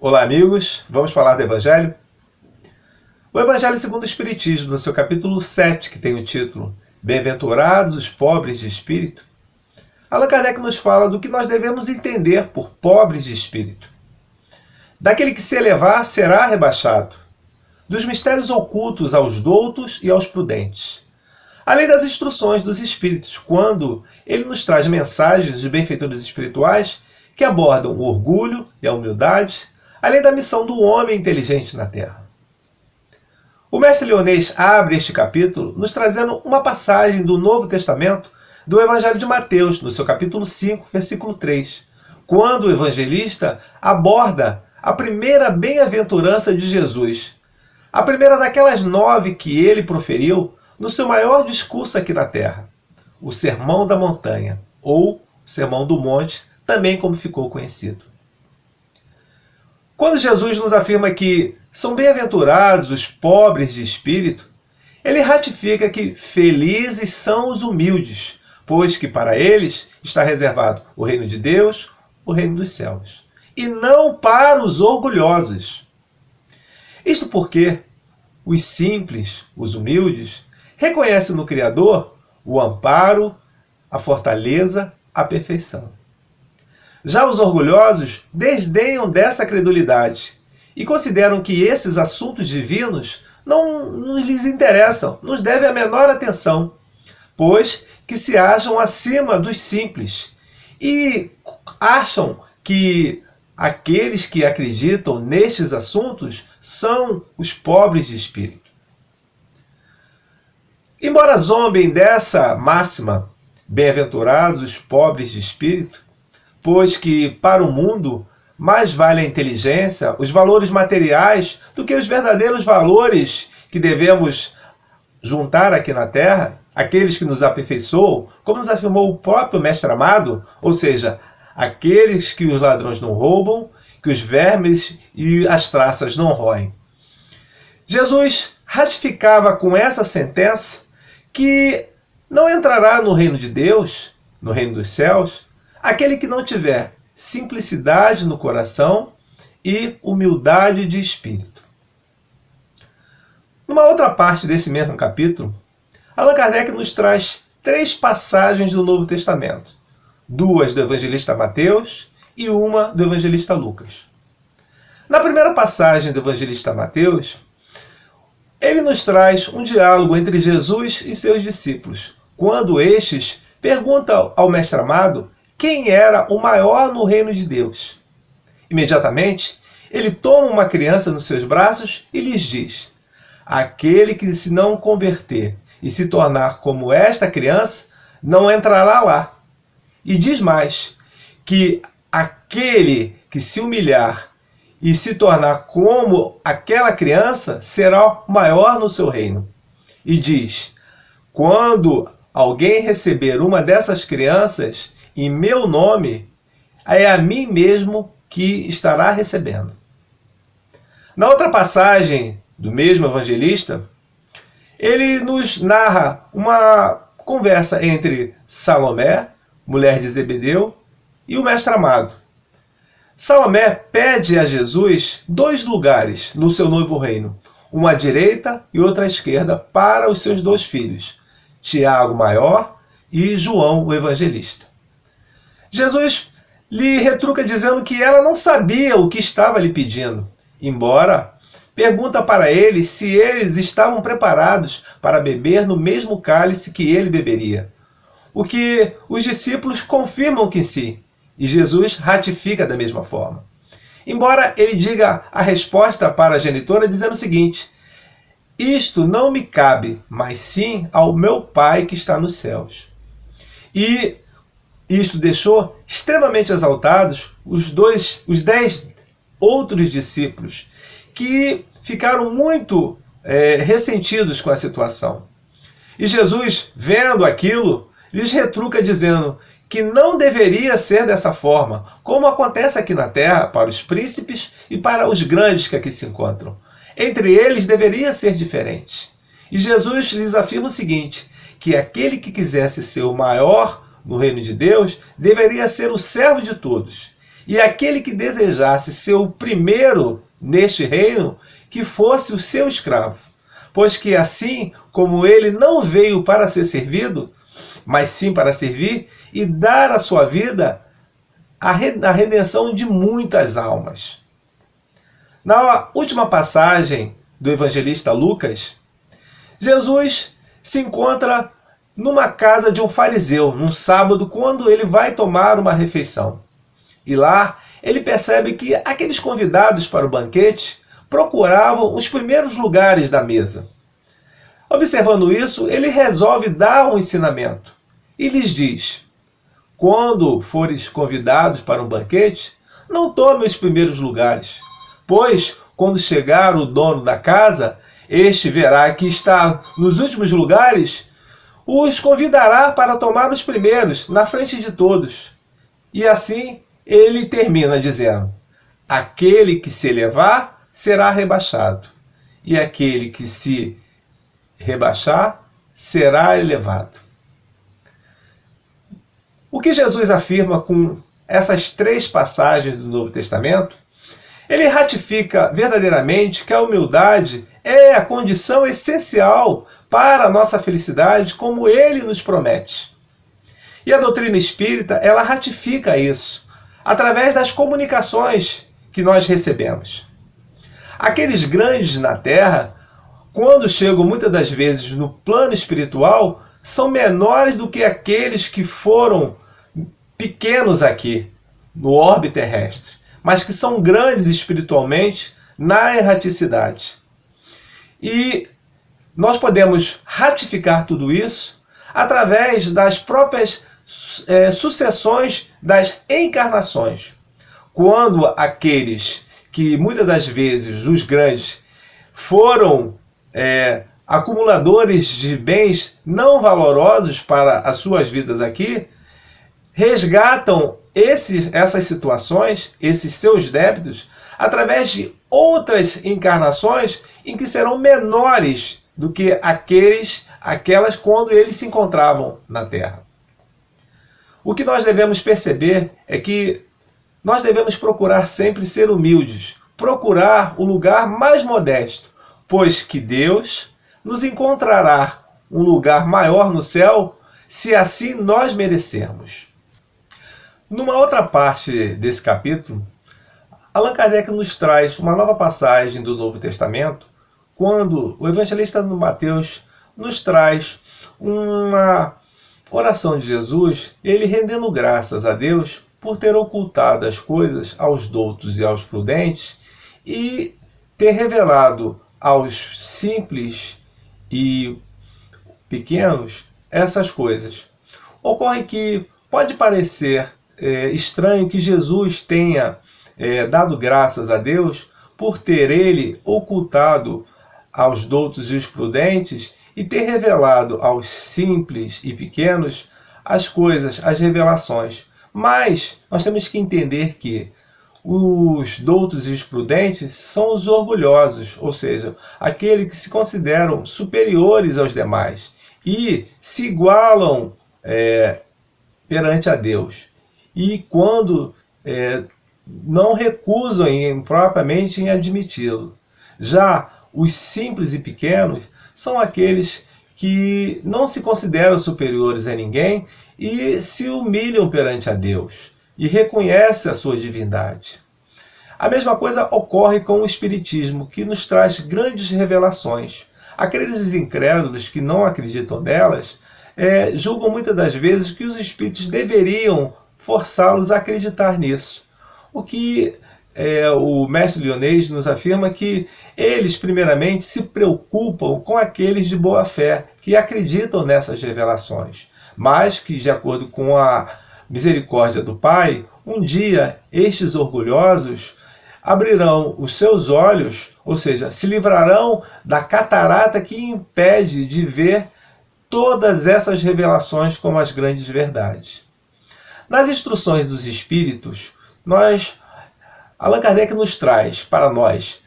Olá, amigos. Vamos falar do Evangelho? O Evangelho segundo o Espiritismo, no seu capítulo 7, que tem o título Bem-aventurados os pobres de espírito, Allan Kardec nos fala do que nós devemos entender por pobres de espírito. Daquele que se elevar será rebaixado, dos mistérios ocultos aos doutos e aos prudentes, além das instruções dos espíritos, quando ele nos traz mensagens de benfeitores espirituais que abordam o orgulho e a humildade, além da missão do homem inteligente na Terra. O mestre Leonês abre este capítulo nos trazendo uma passagem do Novo Testamento do Evangelho de Mateus, no seu capítulo 5, versículo 3, quando o evangelista aborda a primeira bem-aventurança de Jesus, a primeira daquelas 9 que ele proferiu no seu maior discurso aqui na Terra, o Sermão da Montanha, ou Sermão do Monte, também como ficou conhecido. Quando Jesus nos afirma que são bem-aventurados os pobres de espírito, ele ratifica que felizes são os humildes, pois que para eles está reservado o reino de Deus, o reino dos céus, e não para os orgulhosos. Isto porque os simples, os humildes, reconhecem no Criador o amparo, a fortaleza, a perfeição. Já os orgulhosos desdenham dessa credulidade e consideram que esses assuntos divinos não lhes interessam, nos devem a menor atenção, pois que se acham acima dos simples e acham que aqueles que acreditam nestes assuntos são os pobres de espírito. Embora zombem dessa máxima, bem-aventurados os pobres de espírito, pois que para o mundo mais vale a inteligência, os valores materiais, do que os verdadeiros valores que devemos juntar aqui na Terra, aqueles que nos aperfeiçoam, como nos afirmou o próprio Mestre Amado, ou seja, aqueles que os ladrões não roubam, que os vermes e as traças não roem. Jesus ratificava com essa sentença que não entrará no reino de Deus, no reino dos céus, aquele que não tiver simplicidade no coração e humildade de espírito. Numa outra parte desse mesmo capítulo, Allan Kardec nos traz 3 passagens do Novo Testamento, 2 do evangelista Mateus e uma do evangelista Lucas. Na primeira passagem do evangelista Mateus, ele nos traz um diálogo entre Jesus e seus discípulos, quando estes perguntam ao Mestre Amado quem era o maior no reino de Deus. Imediatamente, ele toma uma criança nos seus braços e lhes diz: aquele que se não converter e se tornar como esta criança, não entrará lá. E diz mais, que aquele que se humilhar e se tornar como aquela criança, será o maior no seu reino. E diz: quando alguém receber uma dessas crianças em meu nome, é a mim mesmo que estará recebendo. Na outra passagem do mesmo evangelista, ele nos narra uma conversa entre Salomé, mulher de Zebedeu, e o Mestre Amado. Salomé pede a Jesus 2 lugares no seu novo reino, uma à direita e outra à esquerda, para os seus 2 filhos, Tiago maior e João o evangelista. Jesus lhe retruca dizendo que ela não sabia o que estava lhe pedindo, embora pergunta para eles se eles estavam preparados para beber no mesmo cálice que ele beberia, o que os discípulos confirmam que sim, e Jesus ratifica da mesma forma. Embora ele diga a resposta para a genitora dizendo o seguinte: isto não me cabe, mas sim ao meu Pai que está nos céus. E isto deixou extremamente exaltados os 10 outros discípulos, que ficaram muito ressentidos com a situação. E Jesus, vendo aquilo, lhes retruca dizendo que não deveria ser dessa forma, como acontece aqui na Terra para os príncipes e para os grandes que aqui se encontram. Entre eles deveria ser diferente. E Jesus lhes afirma o seguinte, que aquele que quisesse ser o maior no reino de Deus deveria ser o servo de todos, e aquele que desejasse ser o primeiro neste reino, que fosse o seu escravo. Pois que assim como ele não veio para ser servido, mas sim para servir e dar a sua vida à redenção de muitas almas. Na última passagem do evangelista Lucas, Jesus se encontra numa casa de um fariseu, num sábado, quando ele vai tomar uma refeição. E lá ele percebe que aqueles convidados para o banquete procuravam os primeiros lugares da mesa. Observando isso, ele resolve dar um ensinamento e lhes diz: quando fores convidados para um banquete, não tome os primeiros lugares, pois quando chegar o dono da casa, este verá que está nos últimos lugares, os convidará para tomar os primeiros, na frente de todos. E assim ele termina dizendo: aquele que se elevar será rebaixado, e aquele que se rebaixar será elevado. O que Jesus afirma com essas três passagens do Novo Testamento, ele ratifica verdadeiramente que a humildade é a condição essencial para a nossa felicidade, como ele nos promete. E a doutrina espírita, ela ratifica isso através das comunicações que nós recebemos. Aqueles grandes na Terra, quando chegam muitas das vezes no plano espiritual, são menores do que aqueles que foram pequenos aqui, no orbe terrestre, mas que são grandes espiritualmente na erraticidade. E nós podemos ratificar tudo isso através das próprias sucessões das encarnações. Quando aqueles que muitas das vezes, os grandes, foram acumuladores de bens não valorosos para as suas vidas aqui, resgatam essas situações, esses seus débitos, através de outras encarnações em que serão menores do que aquelas quando eles se encontravam na Terra. O que nós devemos perceber é que nós devemos procurar sempre ser humildes, procurar o lugar mais modesto, pois que Deus nos encontrará um lugar maior no céu, se assim nós merecermos. Numa outra parte desse capítulo, Allan Kardec nos traz uma nova passagem do Novo Testamento, quando o evangelista Mateus nos traz uma oração de Jesus, ele rendendo graças a Deus por ter ocultado as coisas aos doutos e aos prudentes e ter revelado aos simples e pequenos essas coisas. Ocorre que pode parecer estranho que Jesus tenha dado graças a Deus por ter ele ocultado aos doutos e os prudentes e ter revelado aos simples e pequenos as coisas, as revelações. Mas nós temos que entender que os doutos e os prudentes são os orgulhosos, ou seja, aqueles que se consideram superiores aos demais e se igualam perante a Deus. E quando não recusam propriamente em admiti-lo. Já os simples e pequenos são aqueles que não se consideram superiores a ninguém e se humilham perante a Deus e reconhecem a sua divindade. A mesma coisa ocorre com o Espiritismo, que nos traz grandes revelações. Aqueles incrédulos que não acreditam nelas julgam muitas das vezes que os espíritos deveriam forçá-los a acreditar nisso. O que o mestre Lyonês nos afirma que eles, primeiramente, se preocupam com aqueles de boa fé, que acreditam nessas revelações, mas que, de acordo com a misericórdia do Pai, um dia estes orgulhosos abrirão os seus olhos, ou seja, se livrarão da catarata que impede de ver todas essas revelações como as grandes verdades. Nas instruções dos Espíritos, Allan Kardec nos traz para nós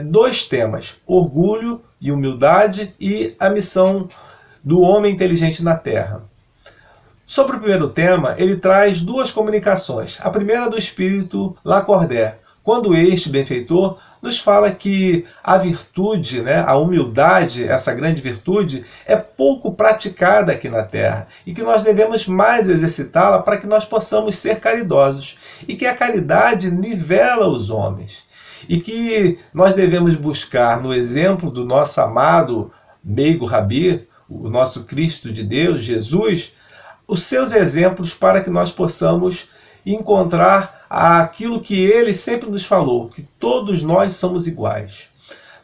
dois temas: orgulho e humildade e a missão do homem inteligente na Terra. Sobre o primeiro tema, ele traz duas comunicações. A primeira do espírito Lacordaire, quando este benfeitor nos fala que a virtude, a humildade, essa grande virtude, é pouco praticada aqui na Terra e que nós devemos mais exercitá-la para que nós possamos ser caridosos e que a caridade nivela os homens e que nós devemos buscar no exemplo do nosso amado Meigo Rabi, o nosso Cristo de Deus, Jesus, os seus exemplos para que nós possamos encontrar aquilo que ele sempre nos falou, que todos nós somos iguais.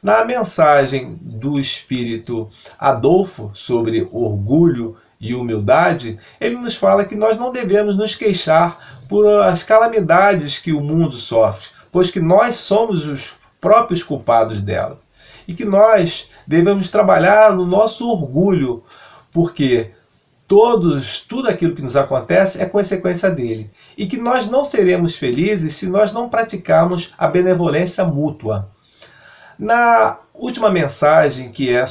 Na mensagem do espírito Adolfo sobre orgulho e humildade, ele nos fala que nós não devemos nos queixar por as calamidades que o mundo sofre, pois que nós somos os próprios culpados dela. E que nós devemos trabalhar no nosso orgulho, porque tudo aquilo que nos acontece é consequência dele. E que nós não seremos felizes se nós não praticarmos a benevolência mútua. Na última mensagem, que é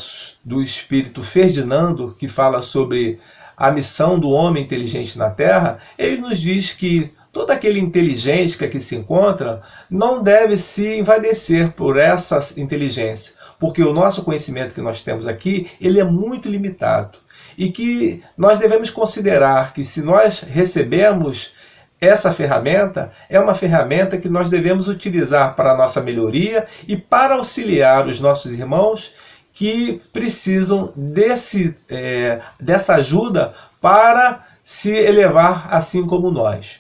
do espírito Ferdinando, que fala sobre a missão do homem inteligente na Terra, ele nos diz que todo aquele inteligente que aqui se encontra não deve se envaidecer por essa inteligência, porque o nosso conhecimento que nós temos aqui, ele é muito limitado. E que nós devemos considerar que se nós recebemos essa ferramenta, é uma ferramenta que nós devemos utilizar para a nossa melhoria e para auxiliar os nossos irmãos que precisam dessa ajuda para se elevar assim como nós.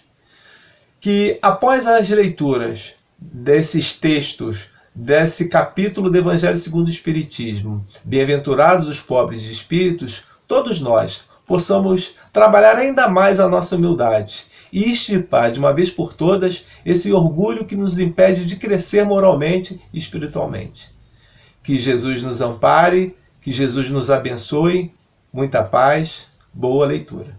Que após as leituras desses textos, desse capítulo do Evangelho segundo o Espiritismo, Bem-aventurados os pobres de espíritos, todos nós possamos trabalhar ainda mais a nossa humildade e extirpar de uma vez por todas esse orgulho que nos impede de crescer moralmente e espiritualmente. Que Jesus nos ampare, que Jesus nos abençoe, muita paz, boa leitura.